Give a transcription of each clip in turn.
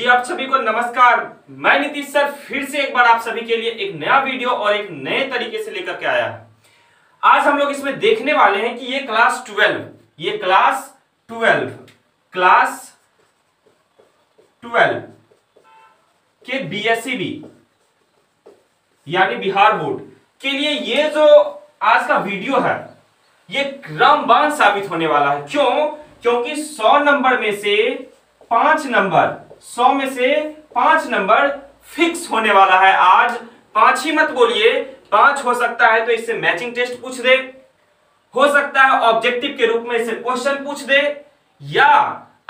जी आप सभी को नमस्कार। मैं नीतीश सर फिर से एक बार आप सभी के लिए एक नया वीडियो और एक नए तरीके से लेकर के आया है। आज हम लोग इसमें देखने वाले हैं कि ये क्लास 12 के बीएसईबी यानी बिहार बोर्ड के लिए ये जो आज का वीडियो है ये रामबाण साबित होने वाला है। क्योंकि 100 नंबर में से 5 नंबर 100 में से 5 नंबर फिक्स होने वाला है। आज 5 ही मत बोलिए, 5 हो सकता है तो इससे मैचिंग टेस्ट पूछ दे, हो सकता है ऑब्जेक्टिव के रूप में इससे क्वेश्चन पूछ दे, या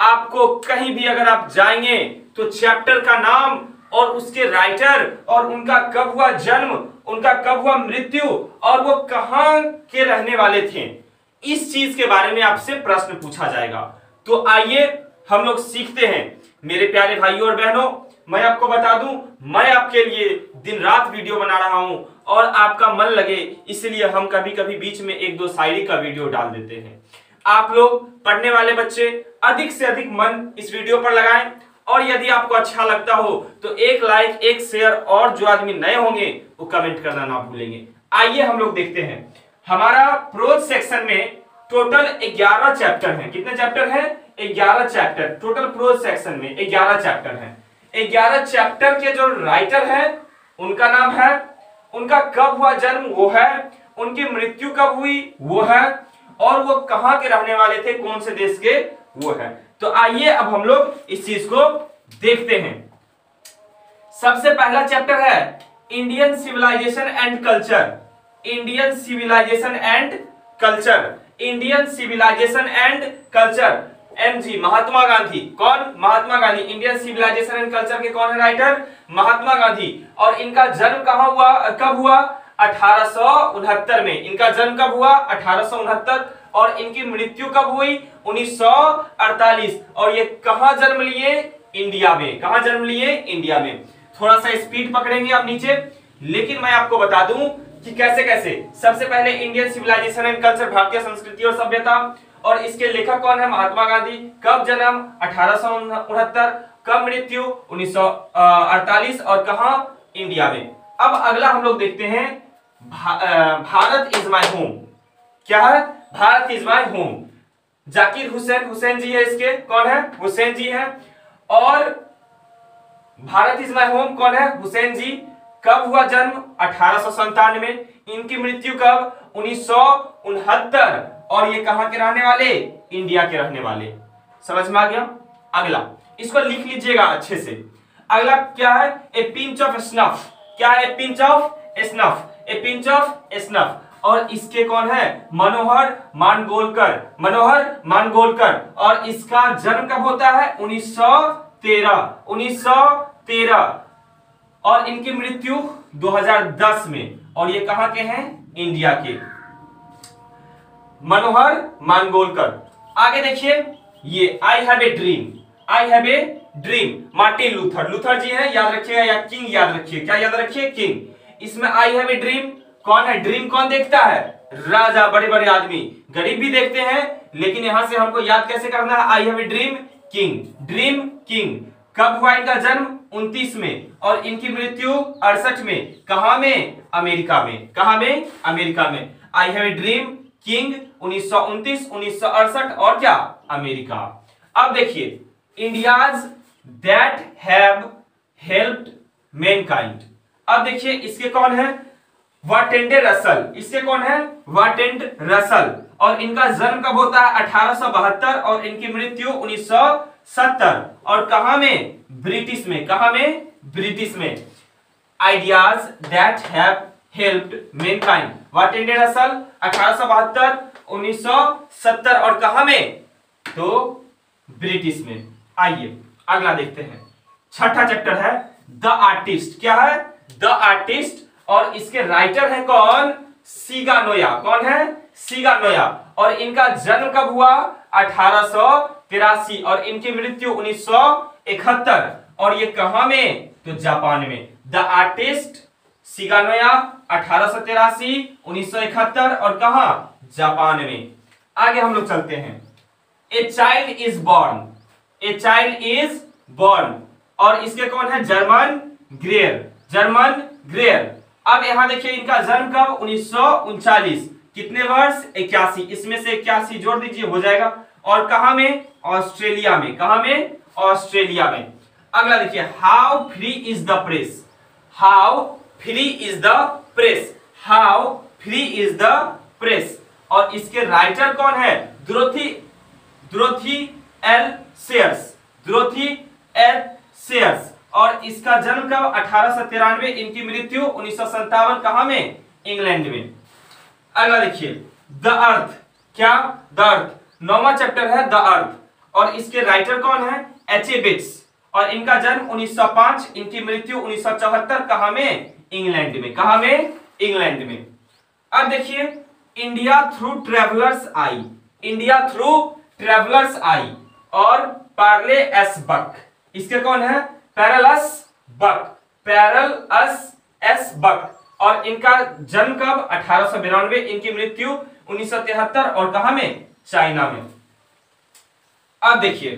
आपको कहीं भी अगर आप जाएंगे तो चैप्टर का नाम और उसके राइटर और उनका कब हुआ जन्म, उनका कब हुआ मृत्यु और वो कहां के रहने वाले थे, इस चीज के बारे में आपसे प्रश्न पूछा जाएगा। तो आइए हम लोग सीखते हैं। मेरे प्यारे भाइयों और बहनों, मैं आपको बता दूं, मैं आपके लिए दिन रात वीडियो बना रहा हूं और आपका मन लगे इसलिए हम कभी कभी बीच में 1-2 शायरी का वीडियो डाल देते हैं। आप लोग पढ़ने वाले बच्चे अधिक से अधिक मन इस वीडियो पर लगाएं और यदि आपको अच्छा लगता हो तो एक लाइक, एक शेयर और जो आदमी नए होंगे वो कमेंट करना ना भूलेंगे। आइए हम लोग देखते हैं। हमारा प्रोज सेक्शन में टोटल 11 चैप्टर हैं। कितने चैप्टर हैं? 11 चैप्टर। टोटल प्रोज सेक्शन में 11 चैप्टर हैं। 11 चैप्टर के जो राइटर हैं उनका नाम है, उनका कब हुआ जन्म वो है, उनकी मृत्यु कब हुई वो है, और वो कहां के रहने वाले थे, कौन से देश के वो है। तो आइए अब हम लोग इस चीज को देखते हैं। सबसे पहला चैप्टर है Indian civilisation and culture. Indian civilisation and culture. Indian civilisation and culture, MG Mahatma Gandhi. कौन? Mahatma Gandhi. Indian civilisation and culture के कौन है राइटर? महात्मा गांधी। और इनका जन्म कहां हुआ, कब हुआ? 1869 में। इनका जन्म कब हुआ? 1869। और इनकी मृत्यु कब हुई? 1948। और ये कहां जन्म लिए? इंडिया में। कहां जन्म लिए? इंडिया में। थोड़ा सा स्पीड पकड़ेंगे आप नीचे, लेकिन मैं आपको बता दूं कि कैसे कैसे। सबसे पहले इंडियन सिविलाइजेशन एंड कल्चर, भारतीय संस्कृति और सभ्यता, और इसके लेखक कौन है? महात्मा गांधी। कब जन्म? 1869। कब मृत्यु? 1948। और कहां? इंडिया में। अब अगला हम लोग देखते हैं भारत इज माय होम। क्या है? Bharat is my home. Zakir Hussain ji है इसके। कौन है? हुसैन जी है। और भारत इज माय होम कौन है? हुसैन जी। कब हुआ जन्म? 1897। इनकी मृत्यु कब? 1969। और ये कहां के रहने वाले? इंडिया के रहने वाले। समझ में आ गया? अगला इसको लिख लीजिएगा अच्छे से। अगला क्या है? ए पिंच ऑफ स्नफ। क्या है? Pinch of snuff. A pinch of snuff. और इसके कौन है? मनोहर मानगोलकर। मनोहर मानगोलकर। और इसका जन्म कब होता है? 1913। और इनकी मृत्यु 2010 में। और ये कहां के हैं? इंडिया के। मनोहर मानगोलकर। आगे देखिए, ये I have a dream. I have a dream, Martin Luther. Luther ji हैं, याद रखिएगा, या किंग याद रखिए। क्या याद रखिए? किंग। इसमें आई हैव ए ड्रीम कौन है? ड्रीम कौन देखता है? राजा, बड़े बड़े आदमी। गरीब भी देखते हैं, लेकिन यहां से हमको याद कैसे करना है? आई have a dream king. Dream king. कब हुआ इनका जन्म? 29 में। और इनकी मृत्यु 68 में। कहां में? अमेरिका में। कहां में? अमेरिका में। आई हैव ए ड्रीम किंग 1929, 1968 और क्या? अमेरिका। अब देखिए, India's that have helped Mankind. अब देखिए इसके कौन है? वाटेंडे रसल। इसके कौन है? वाटेंड रसल। और इनका जन्म कब होता है? 1872। और इनकी मृत्यु 1970। और कहां में? ब्रिटिश में। कहां में? ब्रिटिश में। Ideas that have helped mankind, Bertrand Russell, 1872, 1970। और कहां में? तो ब्रिटिश में। आइए अगला देखते हैं। छठा चैप्टर है द आर्टिस्ट। क्या है? The artist. और इसके राइटर हैं कौन? सिगानोया। कौन है? सिगानोया। और इनका जन्म कब हुआ? 1883। और इनकी मृत्यु 1971। और ये कहां में? तो जापान में। द आर्टिस्ट सिगानोया 1883, 1971 और कहां? जापान में। आगे हम लोग चलते हैं। A child is born. A child is born. और इसके कौन है? German ग्रेयर, German ग्रेयर। अब यहां देखिए इनका जन्म कब? 1939। कितने वर्ष? 81। इसमें से 81 जोड़ दीजिए, हो जाएगा। और कहां में? ऑस्ट्रेलिया में। कहां में? ऑस्ट्रेलिया में। अगला देखिए, how free is the press, how free is the press, how free is the press. और इसके राइटर कौन है? Dorothy L shares, Dorothy L shares. और इसका जन्म कब? 1893। इनकी मृत्यु 1957। कहां में? इंग्लैंड में। अगला देखिए, द अर्थ, क्या? द अर्थ, 9वां चैप्टर है द अर्थ। और इसके राइटर कौन है? एच.ए. बेट्स। और इनका जन्म 1905, इनकी मृत्यु 1974। कहां में? इंग्लैंड में। कहां में? इंग्लैंड में। अब देखिए, इंडिया थ्रू ट्रेवलर्स आई, इंडिया थ्रू ट्रेवलर्स आई और पार्ले एस बक। इसके कौन है? पैरलस बक, पैरलस एस बक। और इनका जन्म कब? 1892। इनकी मृत्यु 1973। और कहां में? चाइना में। अब देखिए,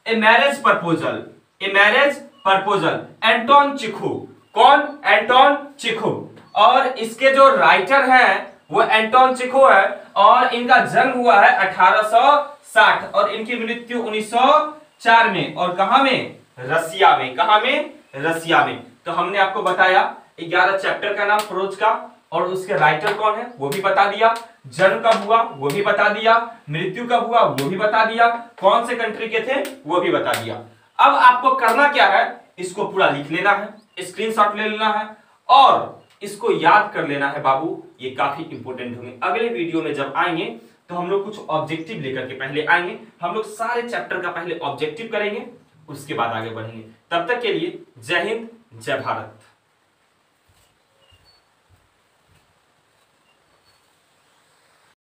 a marriage proposal, a marriage proposal, Anton Chekhov. कौन? Anton Chekhov. और इसके जो राइटर हैं वो एंटोन चिखू है। और इनका जन्म हुआ है 1860 और इनकी मृत्यु 1904 में। और कहां में? रसिया में। कहां में? रसिया में। तो हमने आपको बताया 11 चैप्टर का नाम प्रोज का, और उसके राइटर कौन है वो भी बता दिया, जन्म कब हुआ वो भी बता दिया, मृत्यु कब हुआ वो भी बता दिया, कौन से कंट्री के थे वो भी बता दिया। अब आपको करना क्या है? इसको पूरा लिख लेना है, स्क्रीनशॉट ले लेना है और इसको याद कर लेना है बाबू। ये काफी इंपॉर्टेंट होंगे। अगले वीडियो में जब आएंगे तो हम लोग कुछ ऑब्जेक्टिव लेकर के पहले आएंगे। हम लोग सारे चैप्टर का पहले ऑब्जेक्टिव करेंगे, उसके बाद आगे बढ़ेंगे। तब तक के लिए जय हिंद, जय भारत।